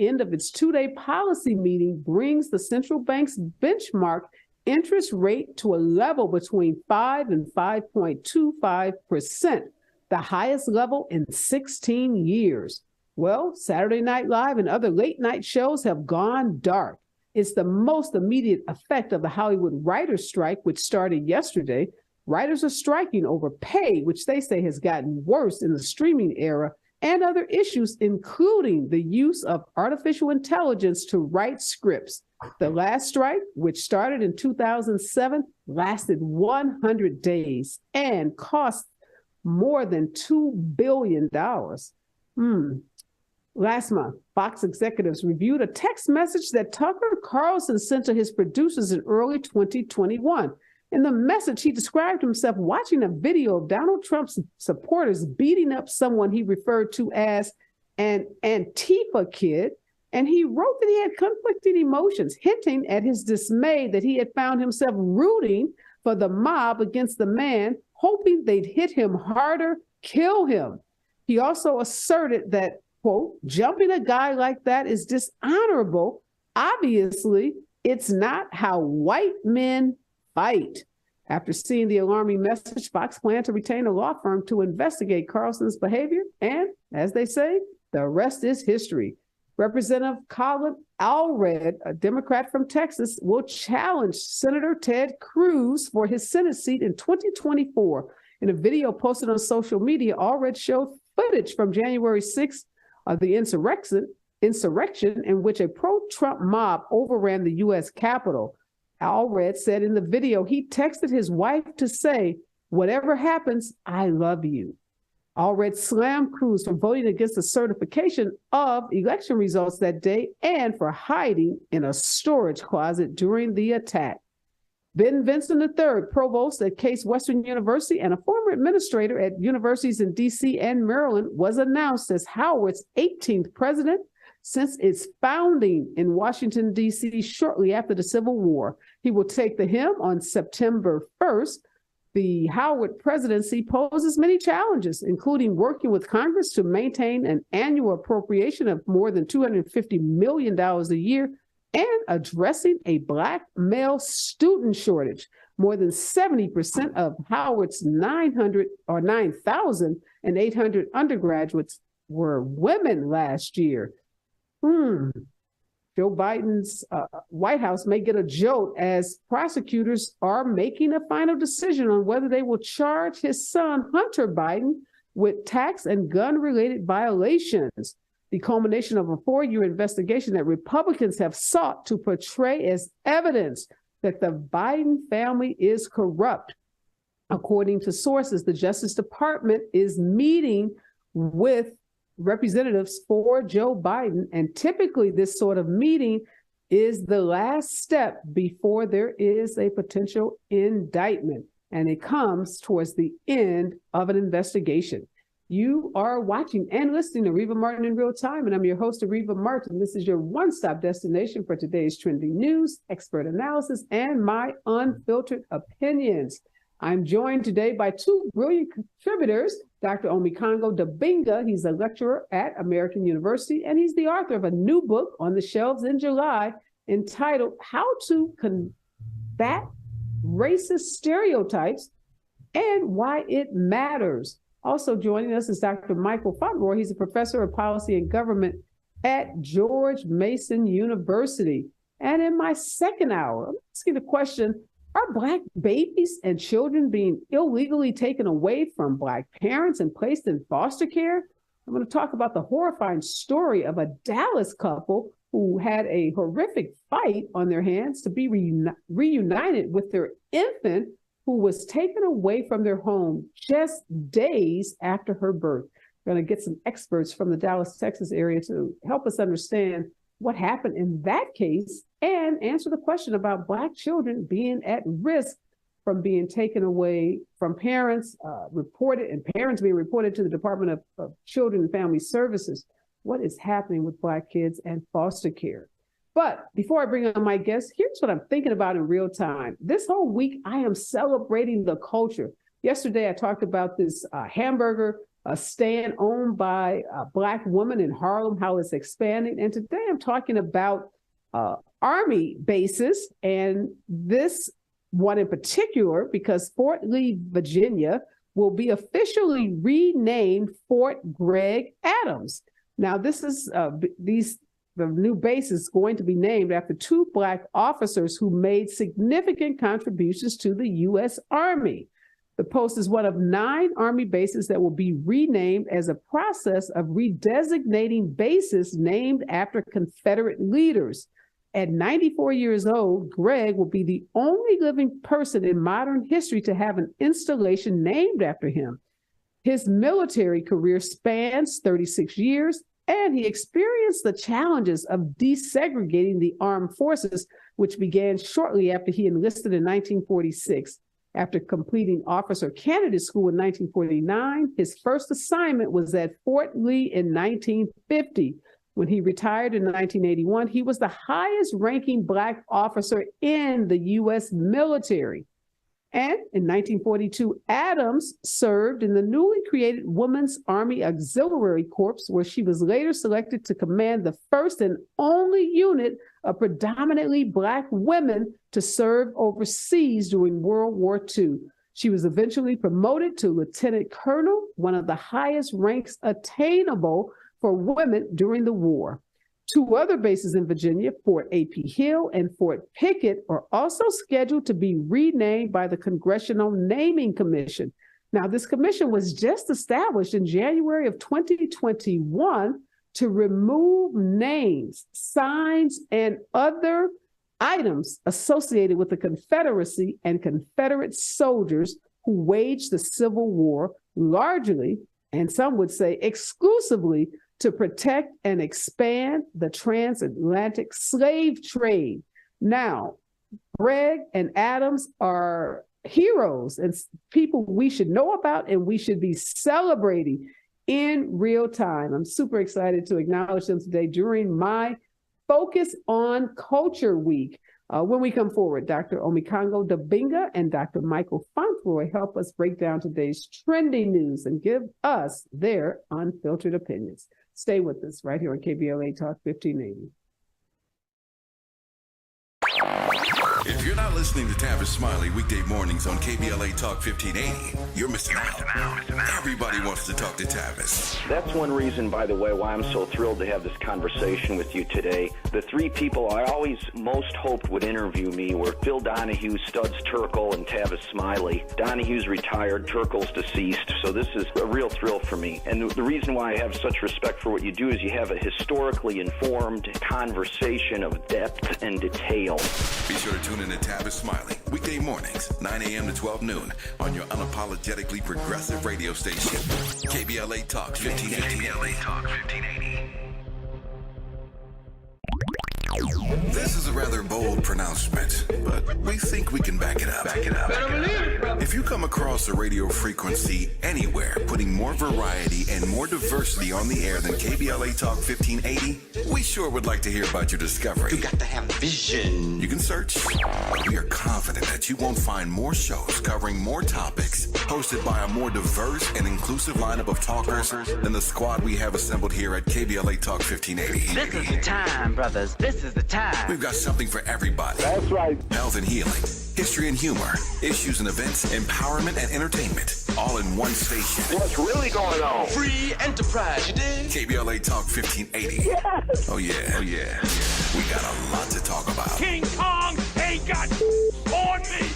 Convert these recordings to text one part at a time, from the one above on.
end of its two-day policy meeting brings the central bank's benchmark interest rate to a level between 5 and 5.25%, the highest level in 16 years. Well, Saturday Night Live and other late-night shows have gone dark. It's the most immediate effect of the Hollywood writers' strike, which started yesterday. Writers are striking over pay, which they say has gotten worse in the streaming era, and other issues, including the use of artificial intelligence to write scripts. The last strike, which started in 2007, lasted 100 days and cost more than $2 billion. Last month, Fox executives reviewed a text message that Tucker Carlson sent to his producers in early 2021. In the message, he described himself watching a video of Donald Trump's supporters beating up someone he referred to as an Antifa kid, and he wrote that he had conflicting emotions, hinting at his dismay that he had found himself rooting for the mob against the man, hoping they'd hit him harder, kill him. He also asserted that, quote, jumping a guy like that is dishonorable. Obviously, it's not how white men fight. After seeing the alarming message, Fox planned to retain a law firm to investigate Carlson's behavior. And as they say, the rest is history. Representative Colin Allred, a Democrat from Texas, will challenge Senator Ted Cruz for his Senate seat in 2024. In a video posted on social media, Allred showed footage from January 6th of the insurrection in which a pro-Trump mob overran the U.S. Capitol. Allred said in the video he texted his wife to say, "Whatever happens, I love you." Allred slammed Cruz for voting against the certification of election results that day and for hiding in a storage closet during the attack. Ben Vinson III, provost at Case Western University and a former administrator at universities in D.C. and Maryland, was announced as Howard's 18th president since its founding in Washington, D.C. shortly after the Civil War. He will take the helm on September 1st. The Howard presidency poses many challenges, including working with Congress to maintain an annual appropriation of more than $250 million a year and addressing a Black male student shortage. More than 70% of Howard's 9,800 undergraduates were women last year. Joe Biden's White House may get a jolt as prosecutors are making a final decision on whether they will charge his son, Hunter Biden, with tax and gun-related violations, the culmination of a 4-year investigation that Republicans have sought to portray as evidence that the Biden family is corrupt. According to sources, the Justice Department is meeting with representatives for Joe Biden, and typically this sort of meeting is the last step before there is a potential indictment, and it comes towards the end of an investigation. You are watching and listening to Areva Martin in Real Time, and I'm your host, Areva Martin. This is your one-stop destination for today's trending news, expert analysis, and my unfiltered opinions. I'm joined today by two brilliant contributors, Dr. Omekongo Dibinga. He's a lecturer at American University, and he's the author of a new book on the shelves in July entitled How to Combat Racist Stereotypes and Why It Matters. Also joining us is Dr. K Fauntroy. He's a professor of policy and government at George Mason University. And in my second hour, I'm asking the question, are Black babies and children being illegally taken away from Black parents and placed in foster care? I'm going to talk about the horrifying story of a Dallas couple who had a horrific fight on their hands to be reunited with their infant who was taken away from their home just days after her birth. We're going to get some experts from the Dallas, Texas area to help us understand what happened in that case and answer the question about Black children being at risk from being taken away from parents, parents being reported to the Department of Children and Family Services. What is happening with Black kids and foster care? But before I bring on my guests, here's what I'm thinking about in real time. This whole week, I am celebrating the culture. Yesterday, I talked about this hamburger a stand owned by a Black woman in Harlem, how it's expanding. And today I'm talking about Army bases, and this one in particular, because Fort Lee, Virginia, will be officially renamed Fort Gregg Adams. Now, this is the new base is going to be named after two Black officers who made significant contributions to the U.S. Army. The post is one of 9 Army bases that will be renamed as a process of redesignating bases named after Confederate leaders. At 94 years old, Gregg will be the only living person in modern history to have an installation named after him. His military career spans 36 years, and he experienced the challenges of desegregating the armed forces, which began shortly after he enlisted in 1946. After completing officer candidate school in 1949, his first assignment was at Fort Lee in 1950. When he retired in 1981, he was the highest ranking Black officer in the U.S. military. And in 1942, Adams served in the newly created Women's Army Auxiliary Corps, where she was later selected to command the first and only unit of predominantly Black women to serve overseas during World War II. She was eventually promoted to lieutenant colonel, one of the highest ranks attainable for women during the war. 2 other bases in Virginia, Fort A.P. Hill and Fort Pickett, are also scheduled to be renamed by the Congressional Naming Commission. Now, this commission was just established in January of 2021 to remove names, signs, and other items associated with the Confederacy and Confederate soldiers who waged the Civil War, largely, and some would say exclusively, to protect and expand the transatlantic slave trade. Now, Gregg and Adams are heroes and people we should know about and we should be celebrating in real time. I'm super excited to acknowledge them today during my Focus on Culture Week. When we come forward, Dr. Omekongo Dibinga and Dr. Michael Fauntroy help us break down today's trending news and give us their unfiltered opinions. Stay with us right here on KBLA Talk 1580. If you're not listening to Tavis Smiley weekday mornings on KBLA Talk 1580, you're missing out. Everybody wants to talk to Tavis. That's one reason, by the way, why I'm so thrilled to have this conversation with you today. The 3 people I always most hoped would interview me were Phil Donahue, Studs Terkel, and Tavis Smiley. Donahue's retired, Terkel's deceased, so this is a real thrill for me. And the reason why I have such respect for what you do is you have a historically informed conversation of depth and detail. Be sure to tune in to Tavis Smiley weekday mornings, 9 a.m. to 12 noon on your unapologetically progressive radio station, KBLA Talk 1580. KBLA Talk 1580. This is a rather bold pronouncement, but we think we can back it up. If you come across a radio frequency anywhere putting more variety and more diversity on the air than KBLA Talk 1580, we sure would like to hear about your discovery. You got to have vision. You can search, but we are confident that you won't find more shows covering more topics, hosted by a more diverse and inclusive lineup of talkers than the squad we have assembled here at KBLA Talk 1580. This is the time, brothers. This is the time. We've got something for everybody. That's right. Health and healing, history and humor, issues and events, empowerment and entertainment, all in one station. What's really going on? Free enterprise, you dig? KBLA Talk 1580. Yes. Oh yeah. We got a lot to talk about. King Kong ain't got on me.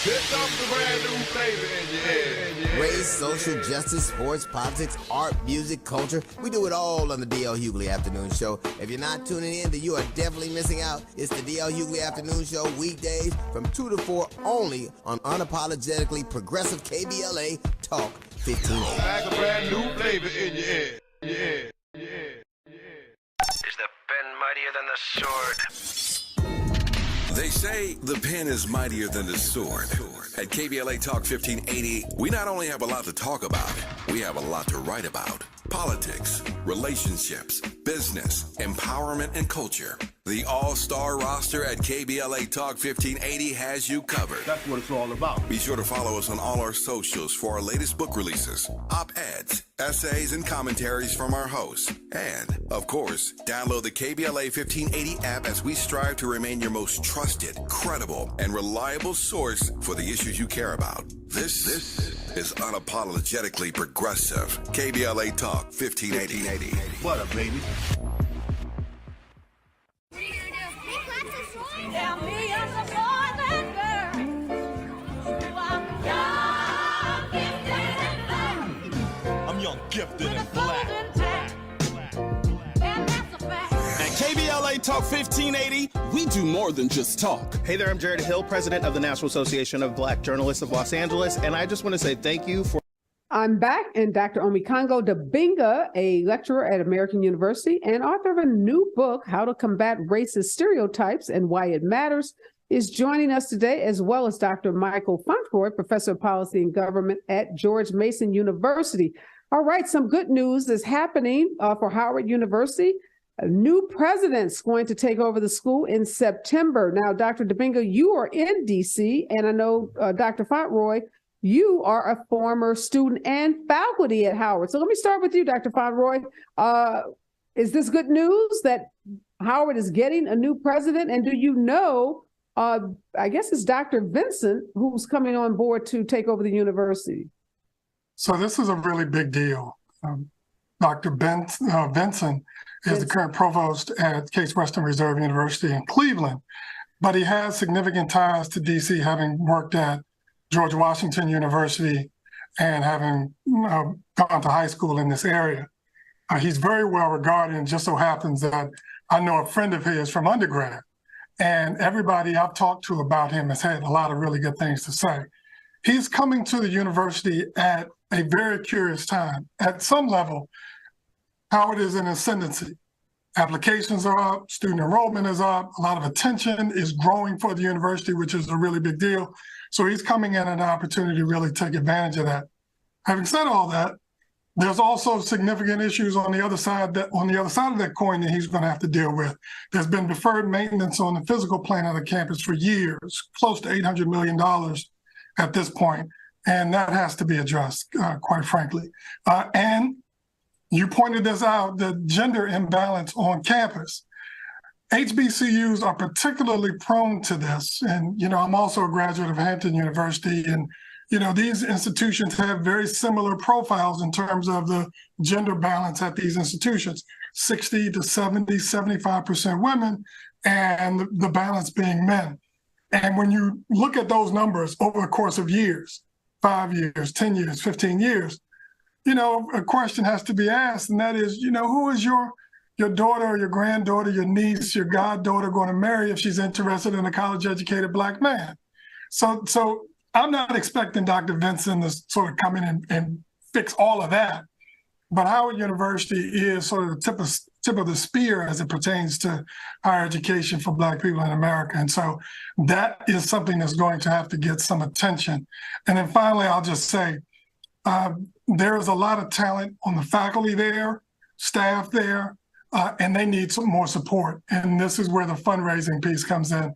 Here comes the brand new flavor in your head. Race, social justice, sports, politics, art, music, culture. We do it all on the D.L. Hughley Afternoon Show. If you're not tuning in, then you are definitely missing out. It's the D.L. Hughley Afternoon Show weekdays from 2 to 4 only on unapologetically progressive KBLA Talk 1580. Like a brand new flavor in your head. Is the pen mightier than the sword? They say the pen is mightier than the sword. At KBLA Talk 1580, we not only have a lot to talk about, we have a lot to write about. Politics, relationships, business, empowerment, and culture. The all-star roster at KBLA Talk 1580 has you covered. That's what it's all about. Be sure to follow us on all our socials for our latest book releases, op-eds, essays, and commentaries from our hosts. And, of course, download the KBLA 1580 app as we strive to remain your most trusted, credible, and reliable source for the issues you care about. This is unapologetically progressive. KBLA Talk 1580. What up, baby? I'm young, gifted, and black. At KBLA Talk 1580, we do more than just talk. Hey there, I'm Jared Hill, president of the National Association of Black Journalists of Los Angeles, and I just want to say thank you for... I'm back, and Dr. Omekongo Dibinga, a lecturer at American University and author of a new book, How to Combat Racist Stereotypes and Why It Matters, is joining us today, as well as Dr. Michael Fauntroy, professor of policy and government at George Mason University. All right, some good news is happening for Howard University. A new president's going to take over the school in September. Now, Dr. Dibinga, you are in D.C., and I know Dr. Fauntroy, you are a former student and faculty at Howard. So let me start with you, Dr. Fauntroy. Is this good news that Howard is getting a new president? And do you know, I guess it's Dr. Vincent who's coming on board to take over the university? So this is a really big deal. Dr. Vincent is the current provost at Case Western Reserve University in Cleveland, but he has significant ties to D.C., having worked at George Washington University and having gone to high school in this area. He's very well regarded, and just so happens that I know a friend of his from undergrad, and everybody I've talked to about him has had a lot of really good things to say. He's coming to the university at a very curious time. At some level, Howard is in ascendancy. Applications are up, student enrollment is up, a lot of attention is growing for the university, which is a really big deal. So he's coming in at an opportunity to really take advantage of that. Having said all that, there's also significant issues on the other side of that coin that he's going to have to deal with. There's been deferred maintenance on the physical plan of the campus for years, close to $800 million at this point, and that has to be addressed, quite frankly. And you pointed this out, the gender imbalance on campus. HBCUs are particularly prone to this. And, I'm also a graduate of Hampton University, and, these institutions have very similar profiles in terms of the gender balance at these institutions, 60 to 70, 75% women, and the balance being men. And when you look at those numbers over the course of years, 5 years, 10 years, 15 years, a question has to be asked, and that is, who is your daughter or your granddaughter, your niece, your goddaughter going to marry if she's interested in a college-educated Black man? So I'm not expecting Dr. Vincent to sort of come in and fix all of that. But Howard University is sort of the tip of the spear as it pertains to higher education for Black people in America. And so that is something that's going to have to get some attention. And then finally, I'll just say, there is a lot of talent on the faculty there, staff there, and they need some more support. And this is where the fundraising piece comes in.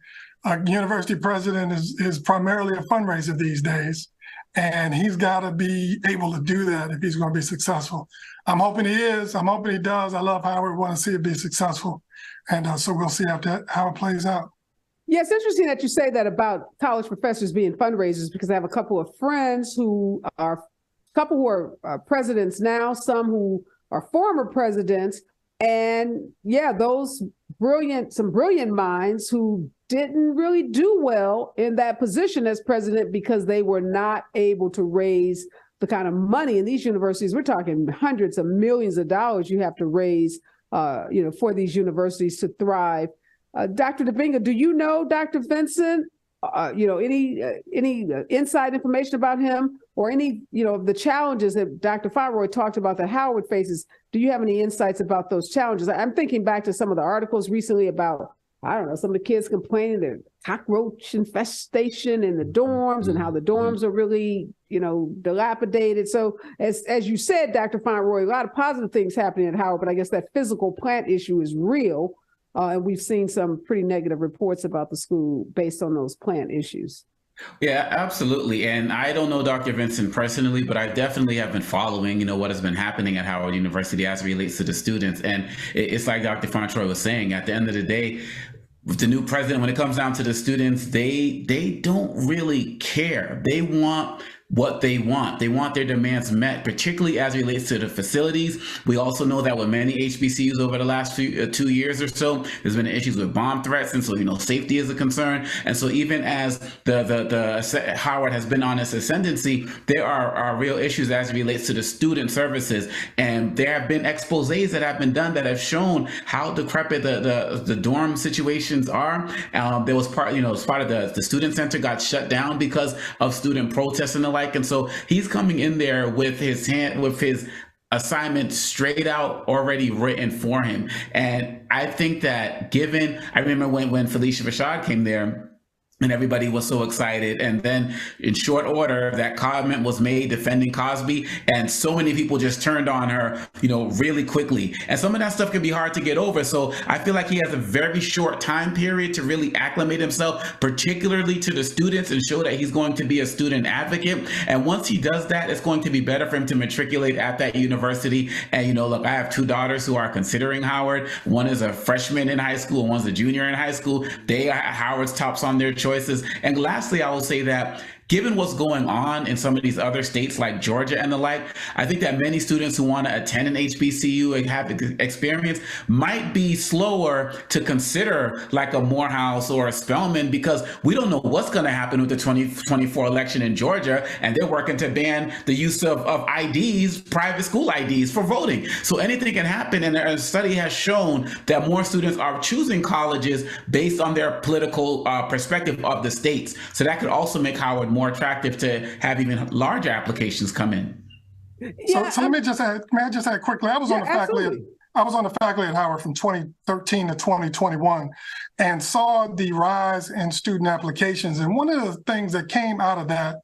University president is primarily a fundraiser these days, and he's got to be able to do that if he's going to be successful. I'm hoping he is. I'm hoping he does. I love Howard. Want to see it be successful. And so we'll see how it plays out. Yeah, it's interesting that you say that about college professors being fundraisers, because I have a couple of friends who are presidents now, some who are former presidents, and those some brilliant minds who didn't really do well in that position as president because they were not able to raise the kind of money in these universities. We're talking hundreds of millions of dollars you have to raise, for these universities to thrive. Dr. Dibinga, do you know Dr. Vincent? Any inside information about him, or any, the challenges that Dr. Fauntroy talked about that Howard faces? Do you have any insights about those challenges? I'm thinking back to some of the articles recently about, some of the kids complaining that cockroach infestation in the dorms and how the dorms are really, dilapidated. So as you said, Dr. Fauntroy, a lot of positive things happening at Howard, but I guess that physical plant issue is real. And we've seen some pretty negative reports about the school based on those plant issues. Yeah, absolutely. And I don't know Dr. Vincent personally, but I definitely have been following, what has been happening at Howard University as it relates to the students. And it's like Dr. Fauntroy was saying, at the end of the day, with the new president, when it comes down to the students, they don't really care. They want what they want. They want their demands met, particularly as it relates to the facilities. We also know that with many HBCUs over the last 2 years or so, there's been issues with bomb threats, and so safety is a concern. And so even as the Howard has been on its ascendancy, there are real issues as it relates to the student services. And there have been exposés that have been done that have shown how decrepit the dorm situations are. There was part of the student center got shut down because of student protests and the like. And so he's coming in there with his assignment straight out already written for him. And I think that I remember when Felicia Rashad came there, and everybody was so excited. And then in short order, that comment was made defending Cosby. And so many people just turned on her, really quickly. And some of that stuff can be hard to get over. So I feel like he has a very short time period to really acclimate himself, particularly to the students, and show that he's going to be a student advocate. And once he does that, it's going to be better for him to matriculate at that university. And, look, I have 2 daughters who are considering Howard. One is a freshman in high school, and one's a junior in high school. They are Howard's tops on their choices. And lastly, I will say that given what's going on in some of these other states like Georgia and the like, I think that many students who want to attend an HBCU and have the experience might be slower to consider like a Morehouse or a Spelman, because we don't know what's going to happen with the 2024 election in Georgia, and they're working to ban the use of IDs, private school IDs, for voting. So anything can happen, and a study has shown that more students are choosing colleges based on their political perspective of the states. So that could also make Howard more attractive to have even larger applications come in. So let me just add, quickly. I was on the faculty at Howard from 2013 to 2021 and saw the rise in student applications. And one of the things that came out of that,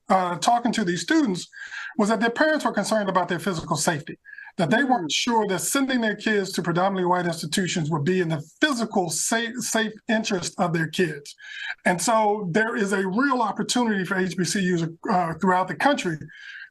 talking to these students, was that their parents were concerned about their physical safety, that they weren't sure that sending their kids to predominantly white institutions would be in the physical safe interest of their kids. And so there is a real opportunity for HBCUs throughout the country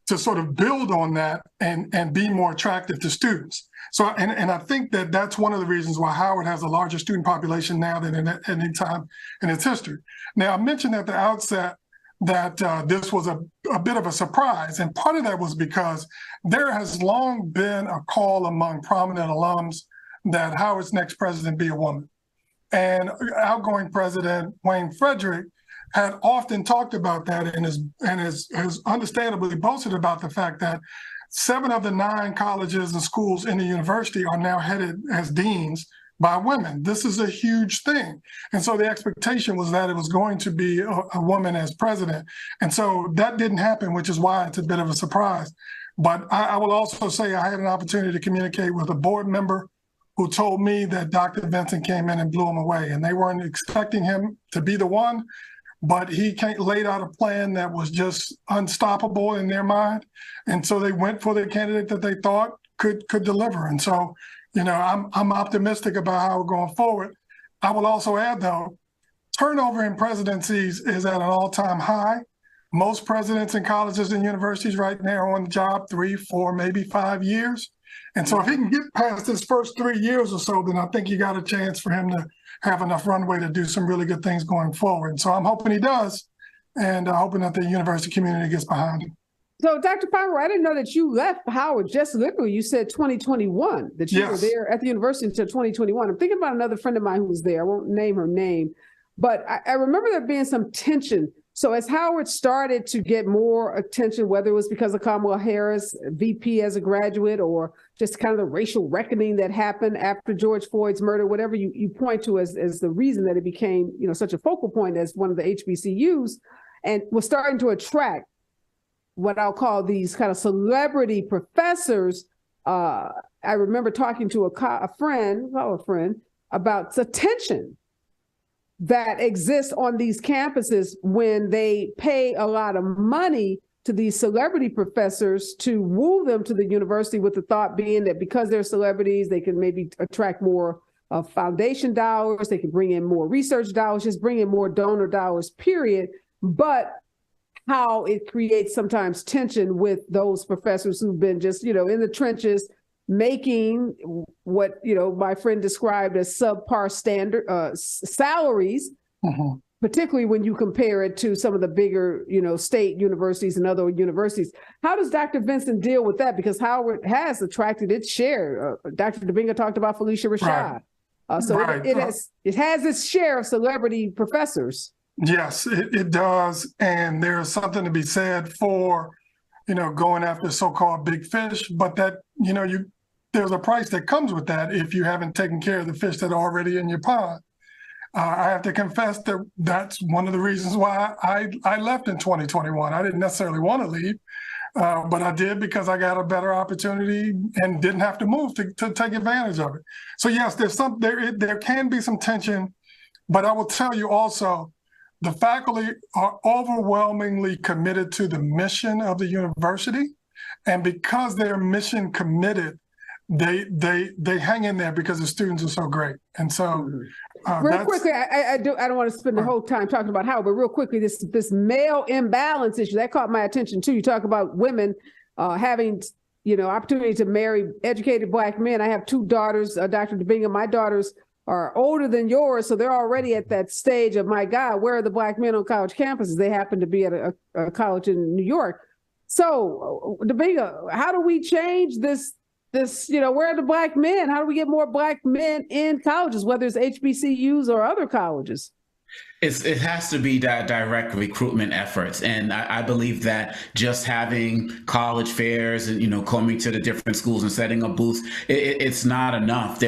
to sort of build on that and be more attractive to students. So, and I think that that's one of the reasons why Howard has a larger student population now than at any time in its history. Now, I mentioned at the outset that this was a bit of a surprise. And part of that was because there has long been a call among prominent alums that Howard's next president be a woman. And outgoing President Wayne Frederick had often talked about that and has understandably boasted about the fact that 7 of the 9 colleges and schools in the university are now headed as deans by women. This is a huge thing. And so the expectation was that it was going to be a woman as president. And so that didn't happen, which is why it's a bit of a surprise. But I will also say I had an opportunity to communicate with a board member who told me that Dr. Vincent came in and blew him away. And they weren't expecting him to be the one, but he laid out a plan that was just unstoppable in their mind. And so they went for the candidate that they thought could deliver. And so, I'm optimistic about how we're going forward. I will also add, though, turnover in presidencies is at an all-time high. Most presidents in colleges and universities right now are on the job 3, 4, maybe 5 years. And so if he can get past his first 3 years or so, then I think you got a chance for him to have enough runway to do some really good things going forward. And so I'm hoping he does, and hoping that the university community gets behind him. So, Dr. Fauntroy, I didn't know that you left Howard just literally. You said 2021, that you were there at the university until 2021. I'm thinking about another friend of mine who was there. I won't name her name, but I remember there being some tension. So as Howard started to get more attention, whether it was because of Kamala Harris, VP as a graduate, or just kind of the racial reckoning that happened after George Floyd's murder, whatever you point to as the reason that it became, such a focal point as one of the HBCUs, and was starting to attract what I'll call these kind of celebrity professors. I remember talking to a friend about the tension that exists on these campuses when they pay a lot of money to these celebrity professors to woo them to the university, with the thought being that because they're celebrities, they can maybe attract more foundation dollars. They can bring in more research dollars, just bring in more donor dollars, period. But how it creates sometimes tension with those professors who've been just, in the trenches, making what, my friend described as subpar standard salaries, particularly when you compare it to some of the bigger, state universities and other universities. How does Dr. Vinson deal with that? Because Howard has attracted its share. Dr. Dibinga talked about Felicia Rashad. It has its share of celebrity professors. Yes, it does. And there's something to be said for, going after so-called big fish, but that, there's a price that comes with that if you haven't taken care of the fish that are already in your pond. I have to confess that that's one of the reasons why I left in 2021. I didn't necessarily want to leave, but I did because I got a better opportunity and didn't have to move to take advantage of it. So yes, there can be some tension, but I will tell you also, the faculty are overwhelmingly committed to the mission of the university, and because they're mission committed, they hang in there because the students are so great. And so real quickly, I don't want to spend the whole time talking about how, but real quickly, this male imbalance issue that caught my attention too. You talk about women having opportunity to marry educated Black men. I have two daughters, Dr. Dibinga. My daughters are older than yours, so they're already at that stage of, my God, where are the Black men on college campuses? They happen to be at a college in New York. So, Dibinga, how do we change this, where are the Black men? How do we get more Black men in colleges, whether it's HBCUs or other colleges? It has to be that direct recruitment efforts. And I believe that just having college fairs and, coming to the different schools and setting up booths, it's not enough.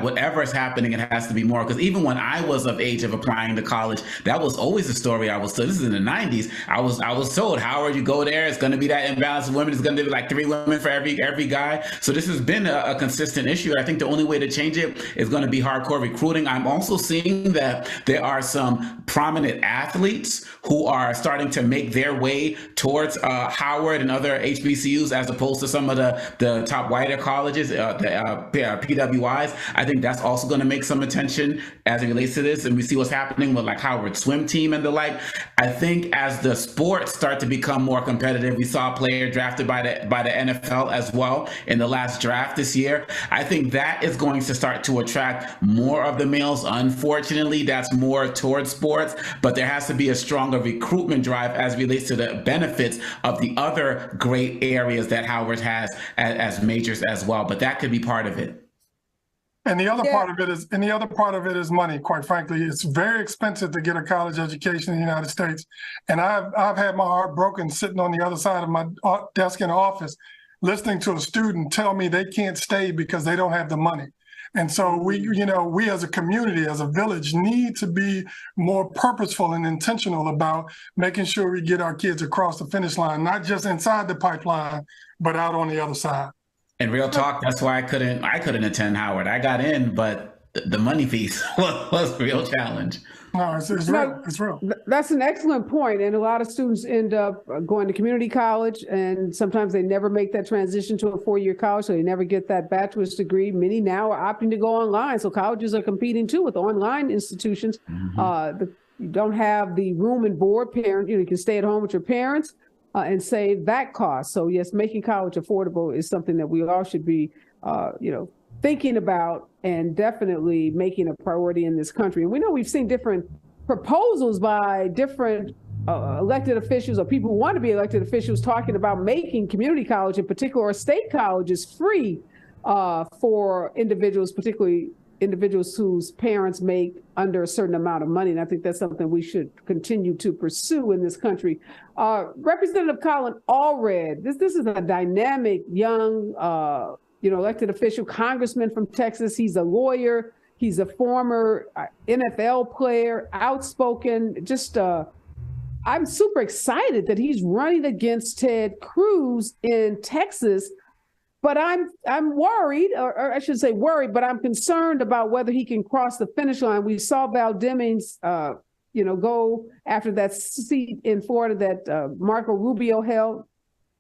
Whatever is happening, it has to be more. Because even when I was of age of applying to college, that was always the story I was told. This is in the 90s. I was told, Howard, you go there, it's going to be that imbalance of women. It's going to be like 3 women for every guy. So this has been a consistent issue. I think the only way to change it is going to be hardcore recruiting. I'm also seeing that there are some prominent athletes who are starting to make their way towards Howard and other HBCUs as opposed to some of the top whiter colleges, the PWIs. I think that's also going to make some attention as it relates to this. And we see what's happening with like Howard swim team and the like. I think as the sports start to become more competitive, we saw a player drafted by the NFL as well in the last draft this year. I think that is going to start to attract more of the males. Unfortunately, that's more towards sports, but there has to be a stronger recruitment drive as relates to the benefits of the other great areas that Howard has as majors as well. But that could be part of it. And the other part of it is money. Quite frankly, it's very expensive to get a college education in the United States. And I've had my heart broken sitting on the other side of my desk in the office, listening to a student tell me they can't stay because they don't have the money. And so we as a community, as a village, need to be more purposeful and intentional about making sure we get our kids across the finish line, not just inside the pipeline, but out on the other side. And real talk, that's why I couldn't attend Howard. I got in, but the money piece was a real challenge. No, it's real. It's real. That's an excellent point. And a lot of students end up going to community college, and sometimes they never make that transition to a 4-year college, so they never get that bachelor's degree. Many now are opting to go online. So colleges are competing too with online institutions. You don't have the room and board parent. You can stay at home with your parents and save that cost. So yes, making college affordable is something that we all should be, thinking about and definitely making a priority in this country. And we know we've seen different proposals by different elected officials or people who want to be elected officials talking about making community college in particular or state colleges free for individuals, particularly individuals whose parents make under a certain amount of money. And I think that's something we should continue to pursue in this country. Representative Colin Allred, this is a dynamic young elected official, congressman from Texas. He's a lawyer. He's a former NFL player, outspoken. I'm super excited that he's running against Ted Cruz in Texas. But I'm worried, or I should say worried, but I'm concerned about whether he can cross the finish line. We saw Val Demings, go after that seat in Florida that Marco Rubio held.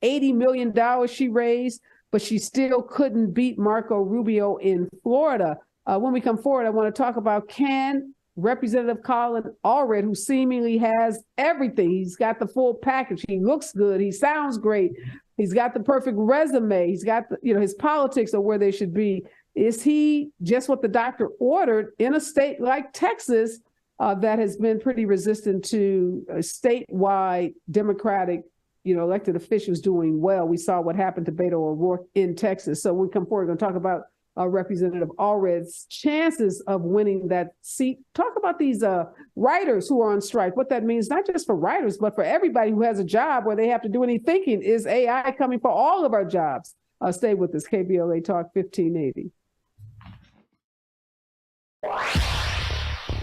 $80 million she raised, but she still couldn't beat Marco Rubio in Florida. When we come forward, I want to talk about can Representative Colin Allred, who seemingly has everything. He's got the full package. He looks good. He sounds great. He's got the perfect resume. He's got, his politics are where they should be. Is he just what the doctor ordered in a state like Texas that has been pretty resistant to statewide Democratic, elected officials doing well? We saw what happened to Beto O'Rourke in Texas. So when we come forward, we're going to talk about Representative Allred's chances of winning that seat. Talk about these writers who are on strike, what that means, not just for writers, but for everybody who has a job where they have to do any thinking. Is AI coming for all of our jobs? Stay with us, KBLA Talk 1580.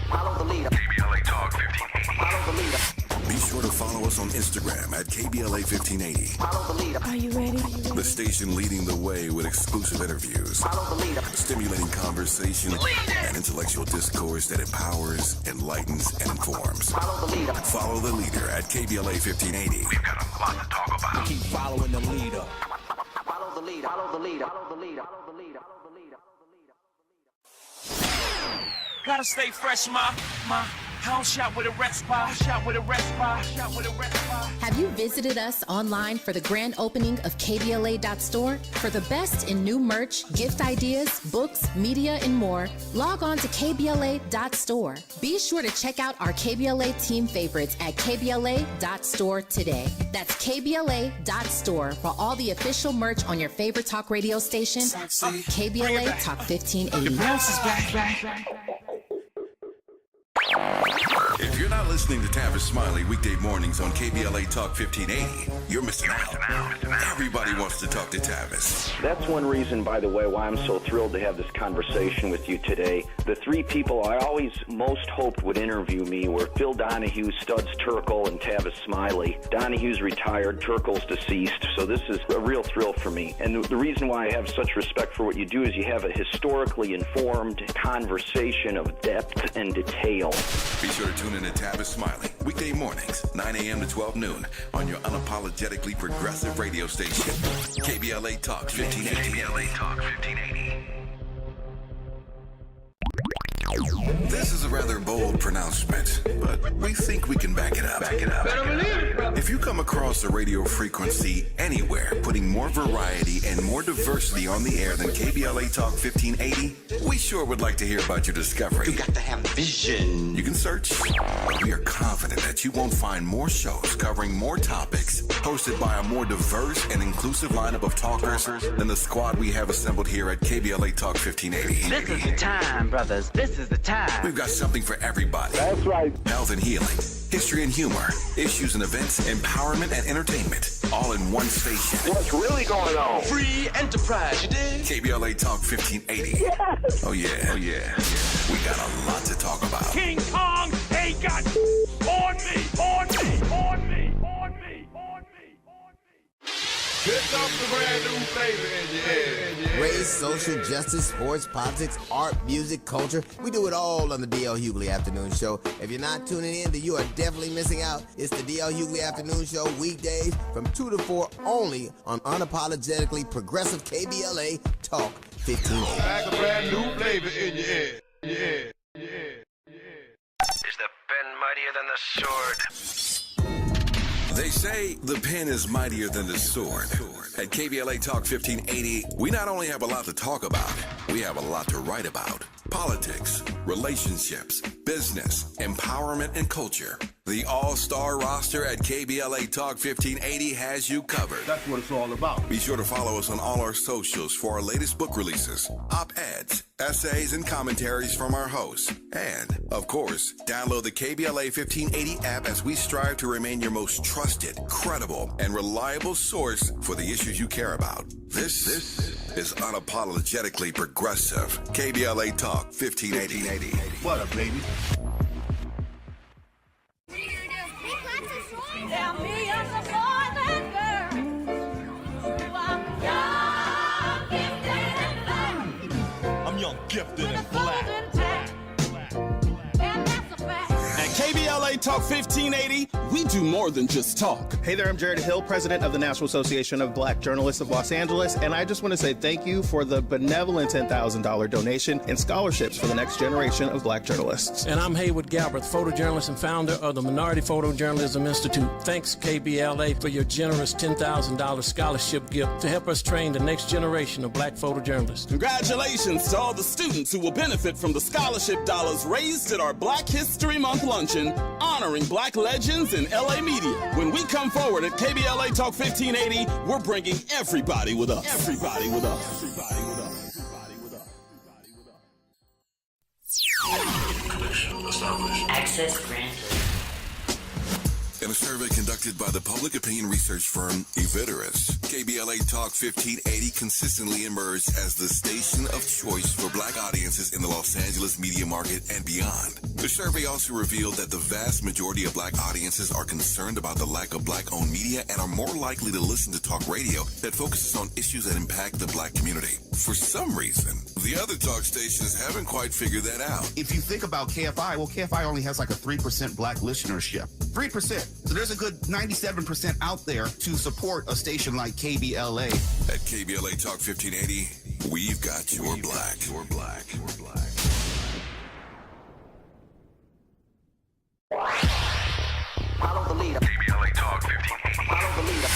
Follow the leader. KBLA Talk 1580. Follow the leader. Be sure to follow us on Instagram at KBLA 1580. Follow the leader. Are you ready? The station leading the way with exclusive interviews, Follow the leader. Stimulating conversation and intellectual discourse that empowers, enlightens, and informs. Follow the leader. Follow the leader at KBLA 1580. We've got a lot to talk about. Keep following the leader. Follow the leader. Follow the leader. Follow the leader. Follow the leader. Follow the leader. Gotta stay fresh, my house shot with a rest bar, shot with a rest bar, shot with a rest bar. Have you visited us online for the grand opening of KBLA.store? For the best in new merch, gift ideas, books, media, and more, log on to KBLA.store. Be sure to check out our KBLA team favorites at KBLA.store today. That's KBLA.store for all the official merch on your favorite talk radio station, KBLA Talk 1580. The bounce is back. If you're not listening to Tavis Smiley weekday mornings on KBLA Talk 1580, you're missing out. Everybody wants to talk to Tavis. That's one reason, by the way, why I'm so thrilled to have this conversation with you today. The three people I always most hoped would interview me were Phil Donahue, Studs Terkel, and Tavis Smiley. Donahue's retired, Terkel's deceased, so this is a real thrill for me. And the reason why I have such respect for what you do is you have a historically informed conversation of depth and detail. Be sure to tune in to Tavis Smiley weekday mornings, 9 a.m. to 12 noon on your unapologetically progressive radio station, KBLA Talk 1580. KBLA Talk 1580. This is a rather bold pronouncement, but we think we can back it up. If you come across a radio frequency anywhere putting more variety and more diversity on the air than KBLA Talk 1580, we sure would like to hear about your discovery. You got to have vision. You can search. We are confident that you won't find more shows covering more topics, hosted by a more diverse and inclusive lineup of talkers than the squad we have assembled here at KBLA Talk 1580. This is the time, brothers. This is the time. We've got something for everybody. That's right. Health and healing, history and humor, issues and events, empowerment and entertainment, all in one station. What's really going on? Free enterprise, you dig? KBLA Talk 1580. Yes. Oh yeah. We got a lot to talk about. King Kong ain't got on me. Here comes the brand new flavor in your head. Race, social justice, sports, politics, art, music, culture. We do it all on the D.L. Hughley Afternoon Show. If you're not tuning in, then you are definitely missing out. It's the D.L. Hughley Afternoon Show weekdays from 2 to 4 only on unapologetically progressive KBLA Talk 1580. Like a brand new flavor in your head. Yeah. Is the pen mightier than the sword? They say the pen is mightier than the sword. At KBLA Talk 1580, we not only have a lot to talk about, we have a lot to write about. Politics, relationships, business, empowerment, and culture. The all-star roster at KBLA Talk 1580 has you covered. That's what it's all about. Be sure to follow us on all our socials for our latest book releases, op-eds, essays, and commentaries from our hosts. And, of course, download the KBLA 1580 app as we strive to remain your most trusted, credible, and reliable source for the issues you care about. This is unapologetically progressive. KBLA Talk 1580. What up, baby? I'm young, gifted, and black. And KBLA KBLA Talk 1580, we do more than just talk. Hey there, I'm Jared Hill, president of the National Association of Black Journalists of Los Angeles, and I just want to say thank you for the benevolent $10,000 donation and scholarships for the next generation of black journalists. And I'm Haywood Galbraith, photojournalist and founder of the Minority Photojournalism Institute. Thanks, KBLA, for your generous $10,000 scholarship gift to help us train the next generation of black photojournalists. Congratulations to all the students who will benefit from the scholarship dollars raised at our Black History Month luncheon, honoring black legends in LA media. When we come forward at KBLA Talk 1580, we're bringing everybody with us. Everybody with us. Everybody with us. Everybody with us. Connection established. Access granted. In a survey conducted by the public opinion research firm Eviderus, KBLA Talk 1580 consistently emerged as the station of choice for black audiences in the Los Angeles media market and beyond. The survey also revealed that the vast majority of black audiences are concerned about the lack of black-owned media and are more likely to listen to talk radio that focuses on issues that impact the black community. For some reason, the other talk stations haven't quite figured that out. If you think about KFI, well, KFI only has like a 3% black listenership. 3%. So there's a good 97% out there to support a station like KBLA. At KBLA Talk 1580, we've got your black. Your black. Your black. Follow the leader. KBLA Talk 1580. Follow the leader.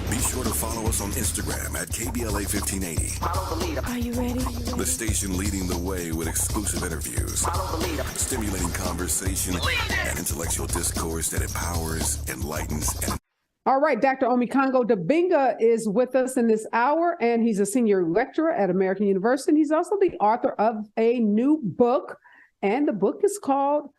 Be sure to follow us on Instagram at KBLA 1580. Follow the leader. Are you ready? The station leading the way with exclusive interviews, Follow the leader. stimulating conversation, and intellectual discourse that empowers, enlightens, and All right, Dr. Omekongo Dibinga is with us in this hour, and he's a senior lecturer at American University. He's also the author of a new book, and the book is called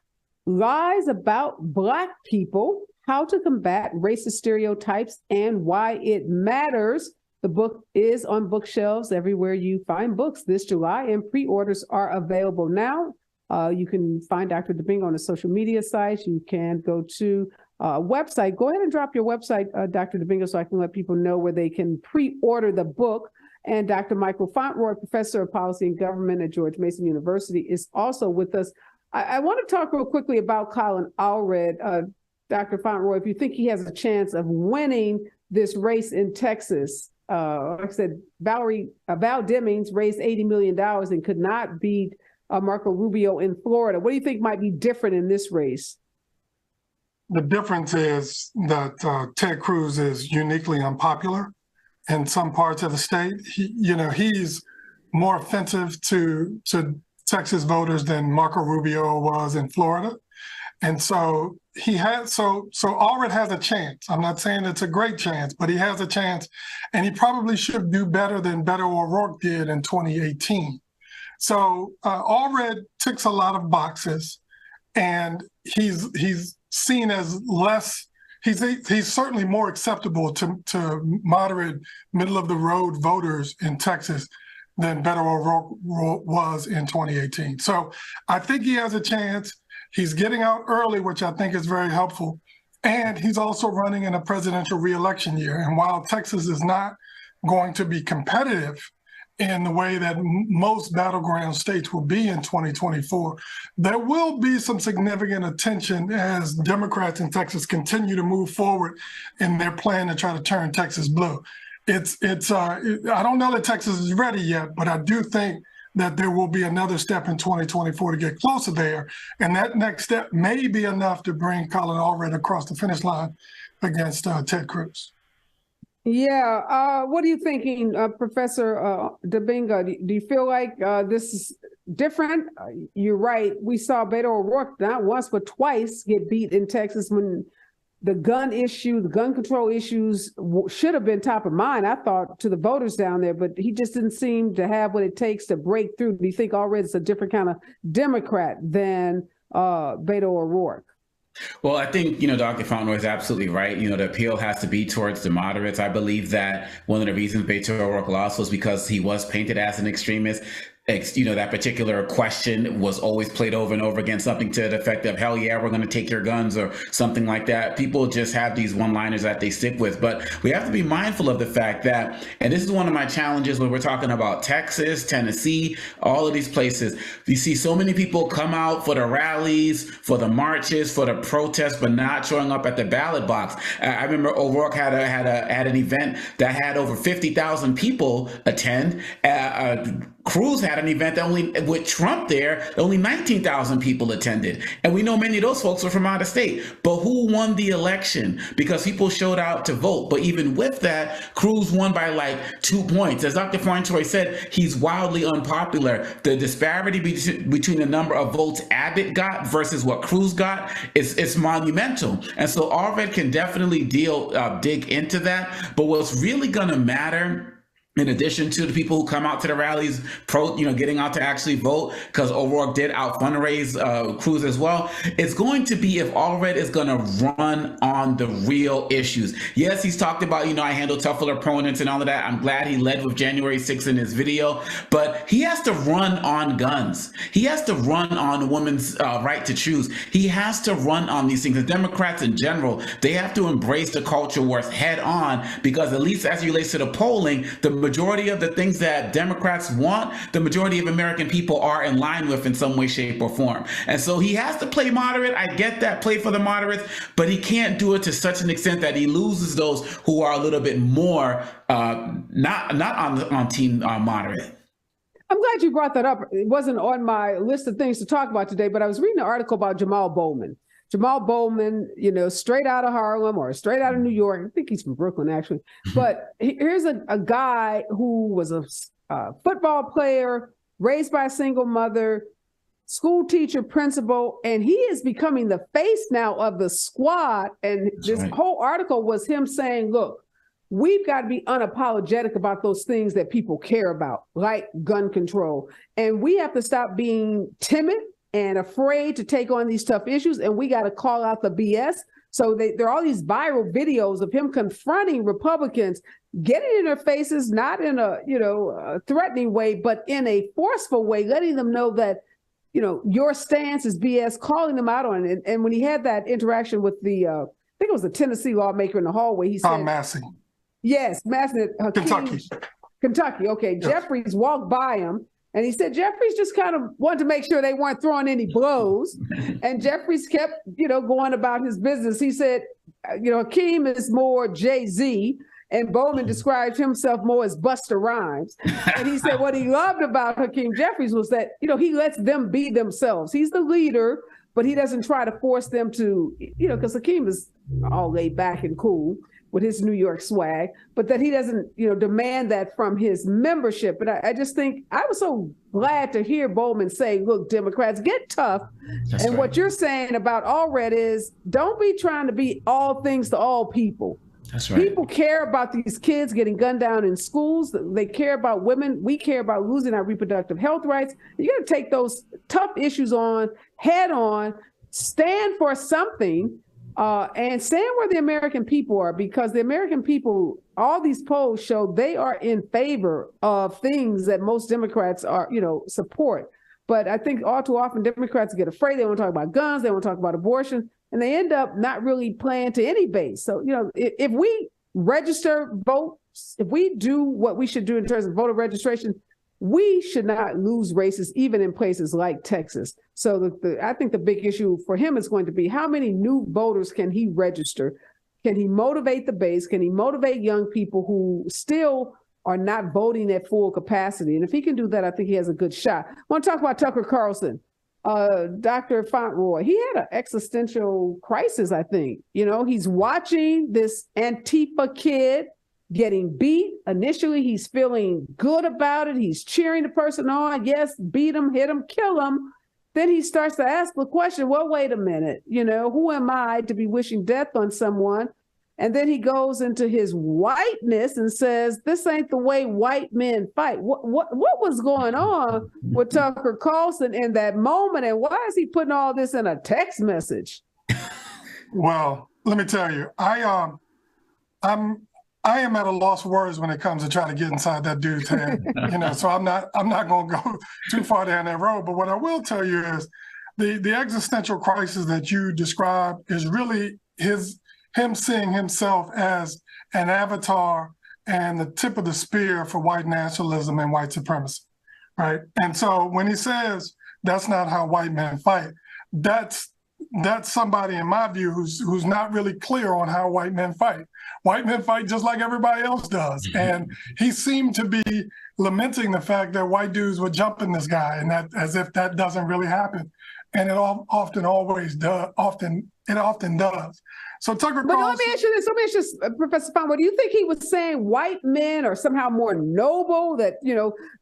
Lies About Black People: How to Combat Racist Stereotypes and Why It Matters. The book is on bookshelves everywhere you find books this July, and pre-orders are available now. You can find Dr. Dibinga on the social media sites. You can go to website. Go ahead and drop your website, Dr. Dibinga, so I can let people know where they can pre-order the book. And Dr. Michael Fauntroy, professor of policy and government at George Mason University, is also with us. I want to talk real quickly about Colin Allred. Dr. Fauntroy, if you think he has a chance of winning this race in Texas. Like I said, Val Demings raised $80 million and could not beat Marco Rubio in Florida. What do you think might be different in this race? The difference is that Ted Cruz is uniquely unpopular in some parts of the state. He's more offensive to Texas voters than Marco Rubio was in Florida. And so Allred has a chance. I'm not saying it's a great chance, but he has a chance, and he probably should do better than Beto O'Rourke did in 2018. So Allred ticks a lot of boxes, and he's seen as less. He's certainly more acceptable to moderate, middle of the road voters in Texas than Beto O'Rourke was in 2018. So I think he has a chance. He's getting out early, which I think is very helpful. And he's also running in a presidential reelection year. And while Texas is not going to be competitive in the way that most battleground states will be in 2024, there will be some significant attention as Democrats in Texas continue to move forward in their plan to try to turn Texas blue. I don't know that Texas is ready yet, but I do think that there will be another step in 2024 to get closer there. And that next step may be enough to bring Colin Allred across the finish line against Ted Cruz. Yeah. What are you thinking, Professor Dibinga? Do you feel like this is different? You're right. We saw Beto O'Rourke not once but twice get beat in Texas when the gun control issues should have been top of mind, I thought, to the voters down there, but he just didn't seem to have what it takes to break through. Do you think Allred is a different kind of Democrat than Beto O'Rourke? Well, I think, Dr. Fauntroy is absolutely right. The appeal has to be towards the moderates. I believe that one of the reasons Beto O'Rourke lost was because he was painted as an extremist. that particular question was always played over and over again, something to the effect of, hell yeah, we're going to take your guns, or something like that. People just have these one-liners that they stick with. But we have to be mindful of the fact that, and this is one of my challenges when we're talking about Texas, Tennessee, all of these places, you see so many people come out for the rallies, for the marches, for the protests, but not showing up at the ballot box. I remember O'Rourke had an event that had over 50,000 people attend. Cruz had an event that with Trump there, only 19,000 people attended. And we know many of those folks were from out of state. But who won the election? Because people showed out to vote. But even with that, Cruz won by like 2 points. As Dr. Fauntroy said, he's wildly unpopular. The disparity between the number of votes Abbott got versus what Cruz got is monumental. And so Areva can definitely dig into that. But what's really going to matter, in addition to the people who come out to the rallies, getting out to actually vote, because O'Rourke did out fundraise Cruz as well, it's going to be if Areva is going to run on the real issues. Yes, he's talked about, I handle tougher opponents and all of that. I'm glad he led with January 6th in his video, but he has to run on guns. He has to run on women's right to choose. He has to run on these things. The Democrats in general, they have to embrace the culture wars head on, because at least as it relates to the polling, the majority of the things that Democrats want, the majority of American people are in line with in some way, shape, or form. And so he has to play moderate. I get that, play for the moderates, but he can't do it to such an extent that he loses those who are a little bit more not on team moderate. I'm glad you brought that up. It wasn't on my list of things to talk about today, but I was reading an article about Jamal Bowman. Jamal Bowman, straight out of Harlem or straight out of New York. I think he's from Brooklyn, actually. But here's a guy who was a football player, raised by a single mother, school teacher, principal, and he is becoming the face now of the squad. And this whole article was him saying, look, we've got to be unapologetic about those things that people care about, like gun control. And we have to stop being timid and afraid to take on these tough issues, and we got to call out the BS. So there are all these viral videos of him confronting Republicans, getting in their faces, not in a threatening way, but in a forceful way, letting them know that your stance is BS, calling them out on it. And when he had that interaction with the, I think it was a Tennessee lawmaker in the hallway, he said, Massey. Yes, Massey, Kentucky. Okay, yes. Jeffries walked by him. And he said Jeffries just kind of wanted to make sure they weren't throwing any blows. And Jeffries kept, going about his business. He said, Hakeem is more Jay-Z, and Bowman described himself more as Busta Rhymes. And he said what he loved about Hakeem Jeffries was that, he lets them be themselves. He's the leader, but he doesn't try to force them to, because Hakeem is all laid back and cool with his New York swag, but that he doesn't, demand that from his membership. But I just think I was so glad to hear Bowman say, look, Democrats, get tough. That's and right. What you're saying about Areva is don't be trying to be all things to all people. That's right. People care about these kids getting gunned down in schools. They care about women. We care about losing our reproductive health rights. You got to take those tough issues on head on, stand for something, and stand where the American people are, because the American people, all these polls show they are in favor of things that most Democrats are, support. But I think all too often Democrats get afraid. They want to talk about guns. They want to talk about abortion, and they end up not really playing to any base. So, if we register votes, if we do what we should do in terms of voter registration, we should not lose races, even in places like Texas. So I think the big issue for him is going to be how many new voters can he register? Can he motivate the base? Can he motivate young people who still are not voting at full capacity? And if he can do that, I think he has a good shot. I want to talk about Tucker Carlson. Dr. Fauntroy, he had an existential crisis, I think. He's watching this Antifa kid getting beat. Initially, he's feeling good about it. He's cheering the person on. Yes, beat him, hit him, kill him. Then he starts to ask the question, well, wait a minute, who am I to be wishing death on someone? And then he goes into his whiteness and says, this ain't the way white men fight. What was going on with Tucker Carlson in that moment? And why is he putting all this in a text message? Well, let me tell you, I'm I am at a loss for words when it comes to trying to get inside that dude's head. So I'm not going to go too far down that road. But what I will tell you is the existential crisis that you described is really him seeing himself as an avatar and the tip of the spear for white nationalism and white supremacy, right? And so when he says that's not how white men fight, that's somebody, in my view, who's not really clear on how white men fight. White men fight just like everybody else does. And he seemed to be lamenting the fact that white dudes were jumping this guy, and that as if that doesn't really happen. And it often does. So Tucker Carlson. But let me ask you this, Professor Fauntroy, do you think he was saying white men are somehow more noble, that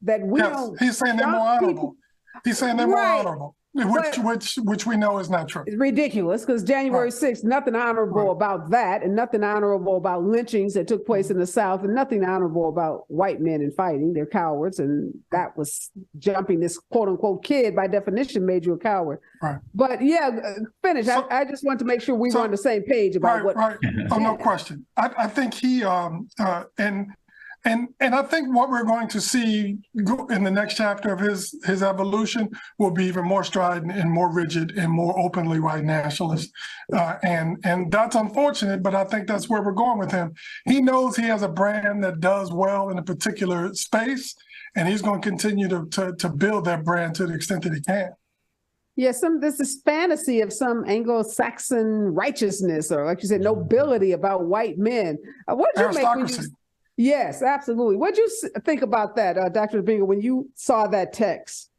that we don't? He's saying they're more honorable. He's saying they're more honorable. Which we know is not true. It's ridiculous, because January 6th, nothing honorable about that, and nothing honorable about lynchings that took place in the South, and nothing honorable about white men and fighting. They're cowards, and that was jumping this quote unquote kid by definition made you a coward. Right. But finish. So, I just want to make sure we were on the same page about what. Right. Oh, no question. I think he And I think what we're going to see in the next chapter of his evolution will be even more strident and more rigid and more openly white nationalist. And that's unfortunate, but I think that's where we're going with him. He knows he has a brand that does well in a particular space, and he's going to continue to build that brand to the extent that he can. Yeah, there's this fantasy of some Anglo-Saxon righteousness, or like you said, nobility about white men. What did you make when you? Yes, absolutely. What did you think about that, Dr. Dibinga, when you saw that text?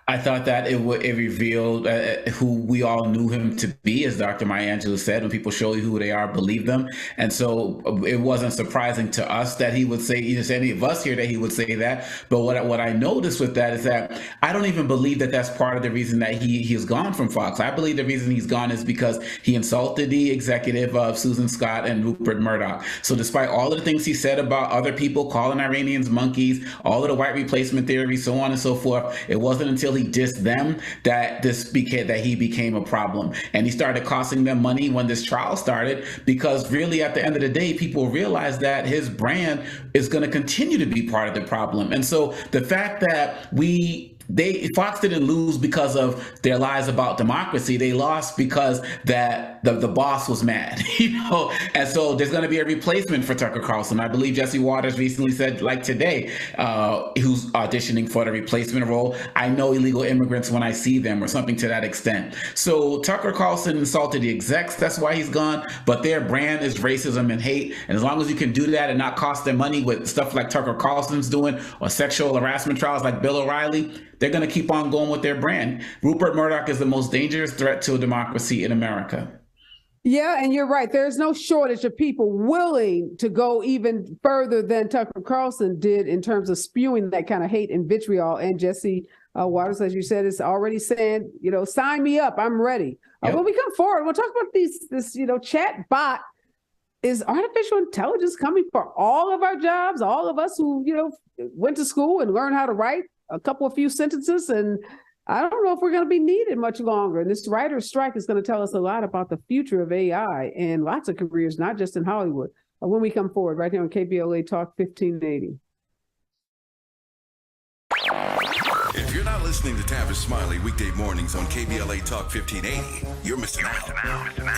I thought that it revealed who we all knew him to be, as Dr. Maya Angelou said. When people show you who they are, believe them. And so it wasn't surprising to us that he would say, any of us here, that he would say that. But what I noticed with that is that I don't even believe that that's part of the reason that he has gone from Fox. I believe the reason he's gone is because he insulted the executive of Susan Scott and Rupert Murdoch. So despite all of the things he said about other people, calling Iranians monkeys, all of the white replacement theory, so on and so forth, it wasn't until he dissed them that he became a problem. And he started costing them money when this trial started, because really at the end of the day, people realized that his brand is going to continue to be part of the problem. And so the fact that Fox didn't lose because of their lies about democracy. They lost because that the boss was mad, And so there's going to be a replacement for Tucker Carlson. I believe Jesse Waters recently said, like today, who's auditioning for the replacement role, I know illegal immigrants when I see them, or something to that extent. So Tucker Carlson insulted the execs. That's why he's gone. But their brand is racism and hate. And as long as you can do that and not cost them money with stuff like Tucker Carlson's doing, or sexual harassment trials like Bill O'Reilly, they're going to keep on going with their brand. Rupert Murdoch is the most dangerous threat to a democracy in America. Yeah, and you're right. There's no shortage of people willing to go even further than Tucker Carlson did in terms of spewing that kind of hate and vitriol. And Jesse Waters, as you said, is already saying, sign me up. I'm ready. Yep. When we come forward, we'll talk about this chat bot. Is artificial intelligence coming for all of our jobs? All of us who, went to school and learned how to write a few sentences, and I don't know if we're going to be needed much longer. And this writer's strike is going to tell us a lot about the future of AI and lots of careers, not just in Hollywood. When we come forward, right here on KBLA Talk 1580. If you're not listening to Tavis Smiley weekday mornings on KBLA Talk 1580, you're missing out.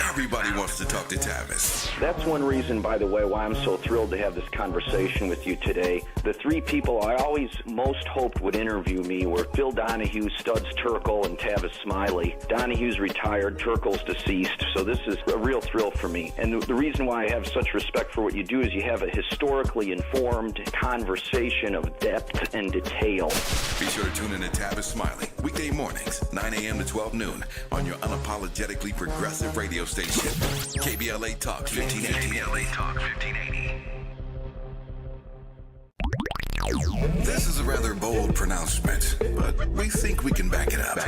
Everybody wants to talk to Tavis. That's one reason, by the way, why I'm so thrilled to have this conversation with you today. The three people I always most hoped would interview me were Phil Donahue, Studs Terkel, and Tavis Smiley. Donahue's retired, Terkel's deceased, so this is a real thrill for me. And the reason why I have such respect for what you do is you have a historically informed conversation of depth and detail. Be sure to tune in to Tavis Smiley weekday mornings, 9 a.m. to 12 noon on your unapologetically progressive radio station, KBLA Talk 1580. KBLA Talk 1580. This is a rather bold pronouncement, but we think we can back it up.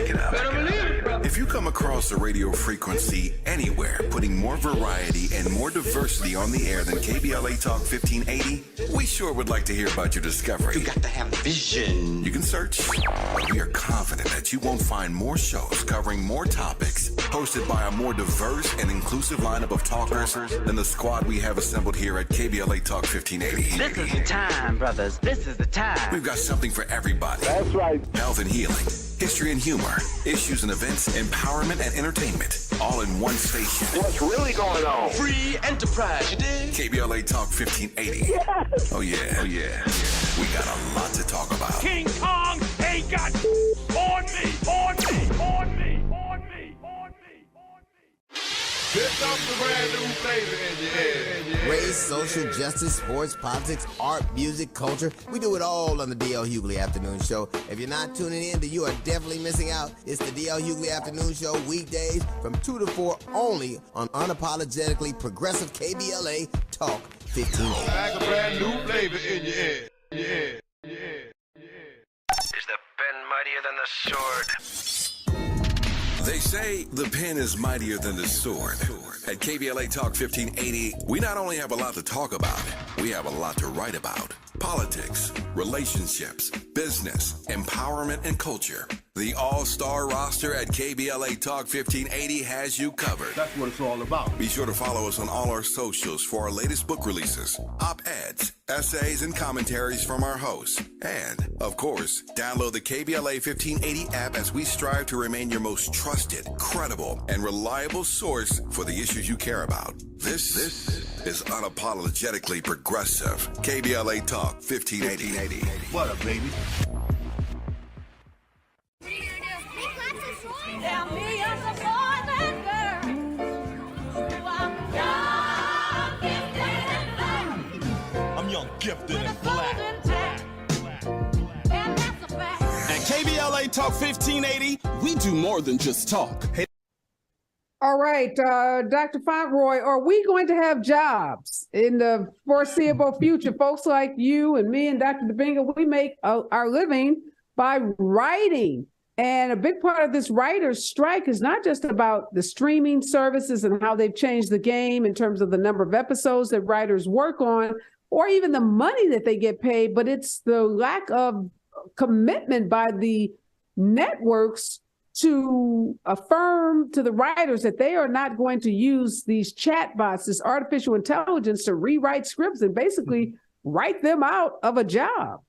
If you're If you come across a radio frequency anywhere putting more variety and more diversity on the air than KBLA Talk 1580, we sure would like to hear about your discovery. You got to have vision. You can search, but we are confident that you won't find more shows covering more topics, hosted by a more diverse and inclusive lineup of talkers than the squad we have assembled here at KBLA Talk 1580. This is the time, brothers. This is the time. We've got something for everybody. That's right. Health and healing, history and humor, issues and events, empowerment and entertainment, all in one station. What's really going on? Free enterprise, you dig? KBLA Talk 1580. Yes. Oh yeah. We got a lot to talk about. King Kong ain't got on me. Pick up the brand new flavor in your head. Race, social justice, sports, politics, art, music, culture. We do it all on the D.L. Hughley Afternoon Show. If you're not tuning in, then you are definitely missing out. It's the D.L. Hughley Afternoon Show, weekdays from 2 to 4 only on unapologetically progressive KBLA Talk 1580. Like a brand new flavor in your head. Is the pen mightier than the sword? They say the pen is mightier than the sword. At KBLA Talk 1580, we not only have a lot to talk about, we have a lot to write about. Politics, relationships, business, empowerment, and culture. The all-star roster at KBLA Talk 1580 has you covered. That's what it's all about. Be sure to follow us on all our socials for our latest book releases, op-eds, essays, and commentaries from our hosts. And, of course, download the KBLA 1580 app as we strive to remain your most trusted, credible, and reliable source for the issues you care about. This is unapologetically progressive. KBLA Talk 1580. What up, baby? I'm young, gifted, and black. At KBLA Talk 1580, we do more than just talk. All right, Dr. Fauntroy, are we going to have jobs in the foreseeable future? Folks like you and me and Dr. Dibinga, we make our living by writing. And a big part of this writers' strike is not just about the streaming services and how they've changed the game in terms of the number of episodes that writers work on, or even the money that they get paid, but it's the lack of commitment by the networks to affirm to the writers that they are not going to use these chatbots, this artificial intelligence, to rewrite scripts and basically write them out of a job.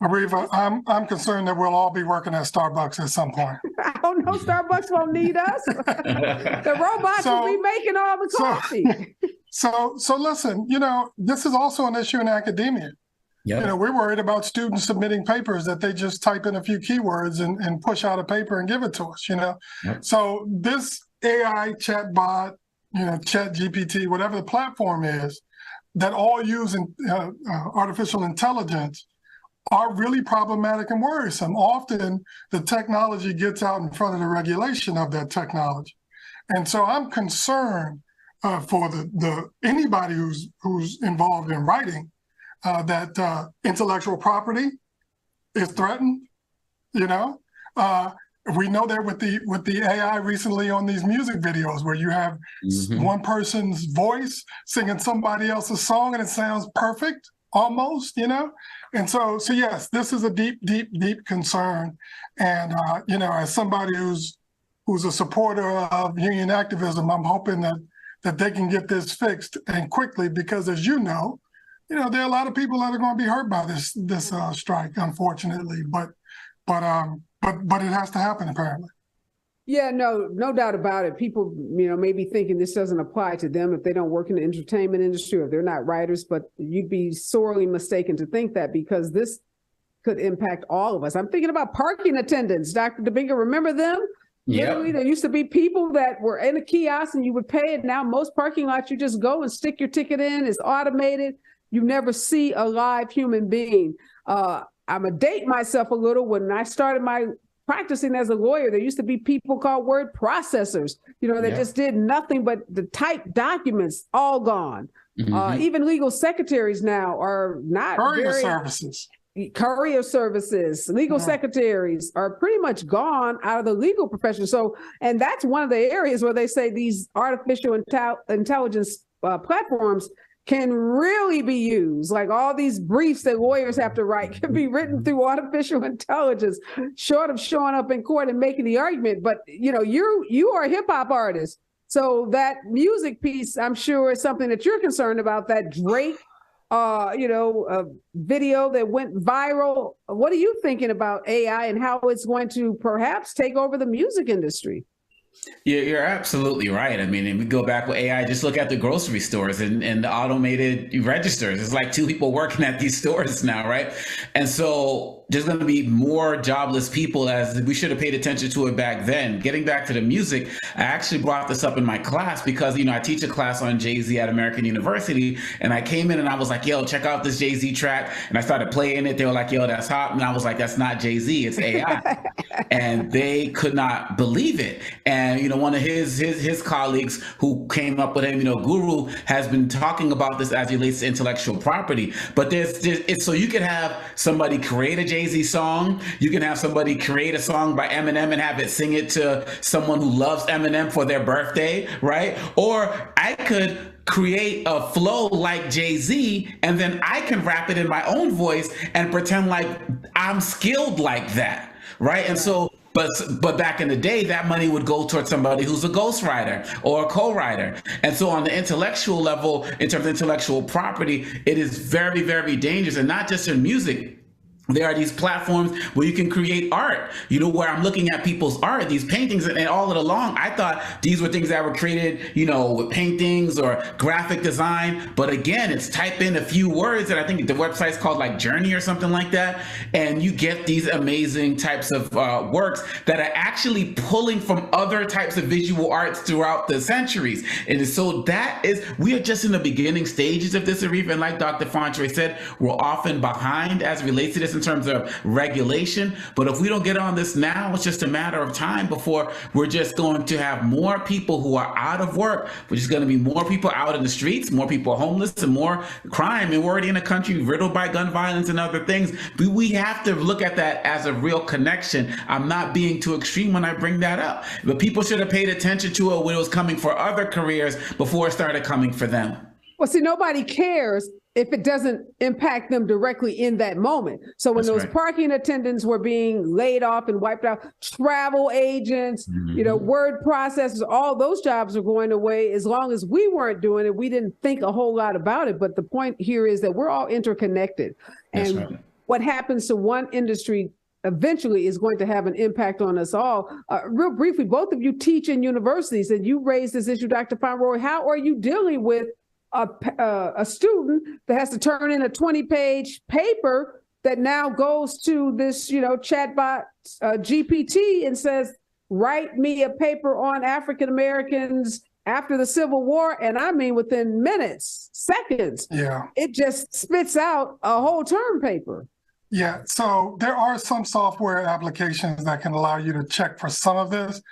Areva, I'm concerned that we'll all be working at Starbucks at some point. I don't know, Starbucks won't need us. The robots will be making all the coffee. So listen, this is also an issue in academia. Yep. We're worried about students submitting papers that they just type in a few keywords and push out a paper and give it to us, Yep. So this AI chatbot, Chat GPT, whatever the platform is, that all use artificial intelligence are really problematic and worrisome. Often the technology gets out in front of the regulation of that technology. And so I'm concerned for anybody who's involved in writing, that intellectual property is threatened. We know that with the AI recently on these music videos where you have one person's voice singing somebody else's song and it sounds perfect almost, And so yes, this is a deep concern. And as somebody who's a supporter of union activism, I'm hoping that they can get this fixed and quickly, because as there are a lot of people that are going to be hurt by this strike, unfortunately. But it has to happen, apparently. Yeah, no doubt about it. People, may be thinking this doesn't apply to them if they don't work in the entertainment industry or they're not writers, but you'd be sorely mistaken to think that, because this could impact all of us. I'm thinking about parking attendants. Dr. Dibinga, remember them? Yeah. Literally, there used to be people that were in a kiosk and you would pay it. Now most parking lots, you just go and stick your ticket in. It's automated. You never see a live human being. I'm going to date myself a little. When I started my practicing as a lawyer, there used to be people called word processors, that just did nothing but the type documents, all gone. Even legal secretaries now are not courier services. courier services, legal secretaries are pretty much gone out of the legal profession. So, and that's one of the areas where they say these artificial intelligence platforms can really be used. Like all these briefs that lawyers have to write can be written through artificial intelligence, short of showing up in court and making the argument. But you know, you are a hip hop artist, so that music piece, I'm sure, is something that you're concerned about. That Drake, video that went viral. What are you thinking about AI and how it's going to perhaps take over the music industry? You're absolutely right. I mean, and we go back with AI, just look at the grocery stores and the automated registers. It's like two people working at these stores now, right? And so there's going to be more jobless people, as we should have paid attention to it back then. Getting back to the music, I actually brought this up in my class because, I teach a class on Jay-Z at American University, and I came in and I was like, yo, check out this Jay-Z track. And I started playing it. They were like, yo, that's hot. And I was like, that's not Jay-Z, it's AI. And they could not believe it. And, one of his colleagues who came up with him, Guru, has been talking about this as it relates to intellectual property. But it's so you can have somebody create a Jay-Z song, you can have somebody create a song by Eminem and have it sing it to someone who loves Eminem for their birthday, right? Or I could create a flow like Jay-Z, and then I can rap it in my own voice and pretend like I'm skilled like that, right? And so But back in the day, that money would go towards somebody who's a ghostwriter or a co-writer. And so on the intellectual level, in terms of intellectual property, it is very, very dangerous. And not just in music. There are these platforms where you can create art, where I'm looking at people's art, these paintings, and all along, I thought these were things that were created, with paintings or graphic design. But again, it's type in a few words, and I think the website's called like Journey or something like that. And you get these amazing types of works that are actually pulling from other types of visual arts throughout the centuries. And so we are just in the beginning stages of this, Areva. And like Dr. Fauntroy said, we're often behind as it relates to this in terms of regulation. But if we don't get on this now, it's just a matter of time before we're just going to have more people who are out of work. We're just going to be more people out in the streets, more people homeless, and more crime. And we're already in a country riddled by gun violence and other things. We have to look at that as a real connection. I'm not being too extreme when I bring that up, but people should have paid attention to it when it was coming for other careers before it started coming for them. Well, see, nobody cares if it doesn't impact them directly in that moment. So when those parking attendants were being laid off and wiped out, travel agents, word processors, all those jobs are going away. As long as we weren't doing it, we didn't think a whole lot about it. But the point here is that we're all interconnected. And what happens to one industry eventually is going to have an impact on us all. Real briefly, both of you teach in universities, and you raised this issue, Dr. Fauntroy. How are you dealing with a student that has to turn in a 20-page paper that now goes to this, chatbot GPT and says, write me a paper on African Americans after the Civil War? And I mean, within minutes, seconds, it just spits out a whole term paper. Yeah, so there are some software applications that can allow you to check for some of this,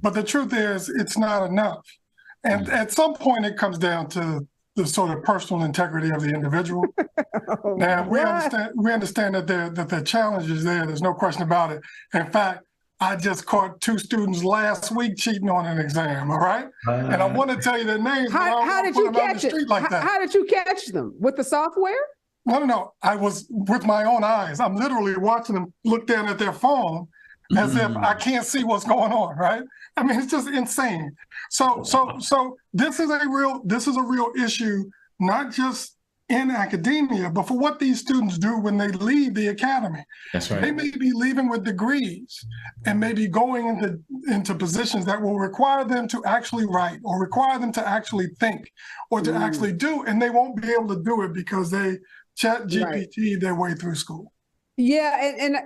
but the truth is it's not enough. And at some point it comes down to the sort of personal integrity of the individual. Now, we understand that the challenge is there. There's no question about it. In fact, I just caught 2 students last week cheating on an exam, all right? And I want to tell you their names, but I don't want to put them on the street like that. How did you catch them? With the software? No. I was with my own eyes. I'm literally watching them look down at their phone as if I can't see what's going on, right? I mean, it's just insane. So this is a real issue, not just in academia, but for what these students do when they leave the academy. That's right. They may be leaving with degrees and maybe going into positions that will require them to actually write or require them to actually think or to actually do, and they won't be able to do it because they chat GPT their way through school. Yeah, and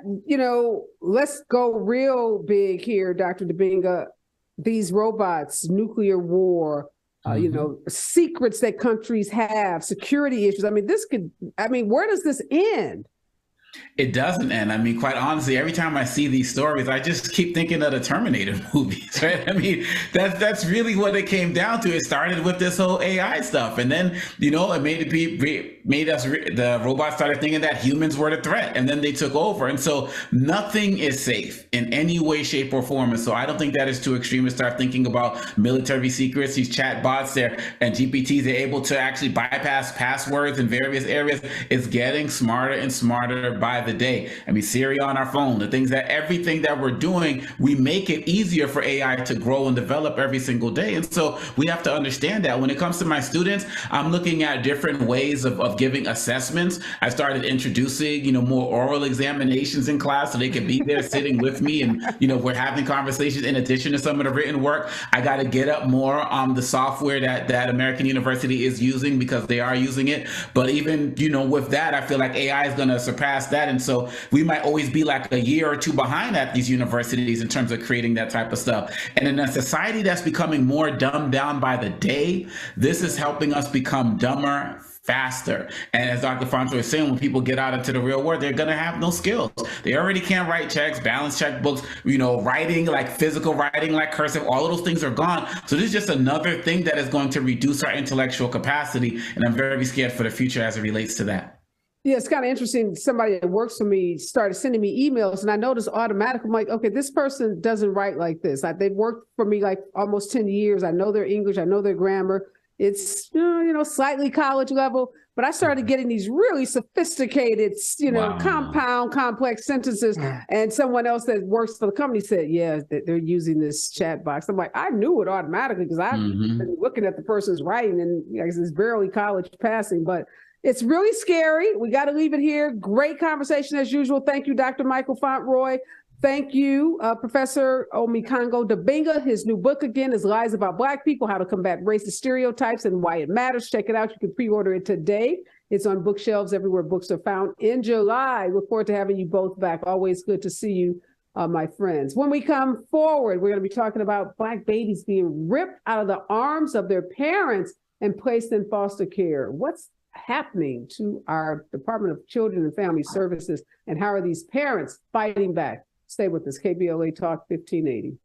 let's go real big here, Dr. Dibinga. These robots, nuclear war, secrets that countries have, security issues. I mean, where does this end? It doesn't end. I mean, quite honestly, every time I see these stories, I just keep thinking of the Terminator movies, right? I mean, that's really what it came down to. It started with this whole AI stuff. And then, it made it be made us, the robots started thinking that humans were the threat, and then they took over. And so nothing is safe in any way, shape, or form. And so I don't think that is too extreme to start thinking about military secrets, these chat bots there, and GPTs, they're able to actually bypass passwords in various areas. It's getting smarter and smarter by the day. I mean, Siri on our phone, the things that everything that we're doing, we make it easier for AI to grow and develop every single day. And so we have to understand that. When it comes to my students, I'm looking at different ways of giving assessments. I started introducing, more oral examinations in class so they can be there sitting with me, and, we're having conversations in addition to some of the written work. I got to get up more on the software that American University is using, because they are using it. But even, with that, I feel like AI is going to surpass that. And so we might always be like a year or two behind at these universities in terms of creating that type of stuff. And in a society that's becoming more dumbed down by the day, this is helping us become dumber faster. And as Dr. Fauntroy is saying, when people get out into the real world, they're going to have no skills. They already can't write checks, balance checkbooks, writing, like physical writing, like cursive, all of those things are gone. So this is just another thing that is going to reduce our intellectual capacity. And I'm very scared for the future as it relates to that. Yeah, it's kind of interesting. Somebody that works for me started sending me emails, and I noticed automatically, I'm like, okay, this person doesn't write like this. They've worked for me like almost 10 years. I know their English. I know their grammar. It's, slightly college level, but I started getting these really sophisticated, compound, complex sentences. And someone else that works for the company said, yeah, they're using this chat box. I'm like, I knew it automatically because I've been looking at the person's writing, and it's barely college passing, but it's really scary. We got to leave it here. Great conversation as usual. Thank you, Dr. Michael Fauntroy. Thank you, Professor Omekongo Dibinga. His new book, again, is Lies About Black People, How to Combat Racist Stereotypes and Why It Matters. Check it out. You can pre-order it today. It's on bookshelves everywhere books are found in July. Look forward to having you both back. Always good to see you, my friends. When we come forward, we're going to be talking about Black babies being ripped out of the arms of their parents and placed in foster care. What's happening to our Department of Children and Family Services, and how are these parents fighting back? Stay with us. KBLA Talk 1580.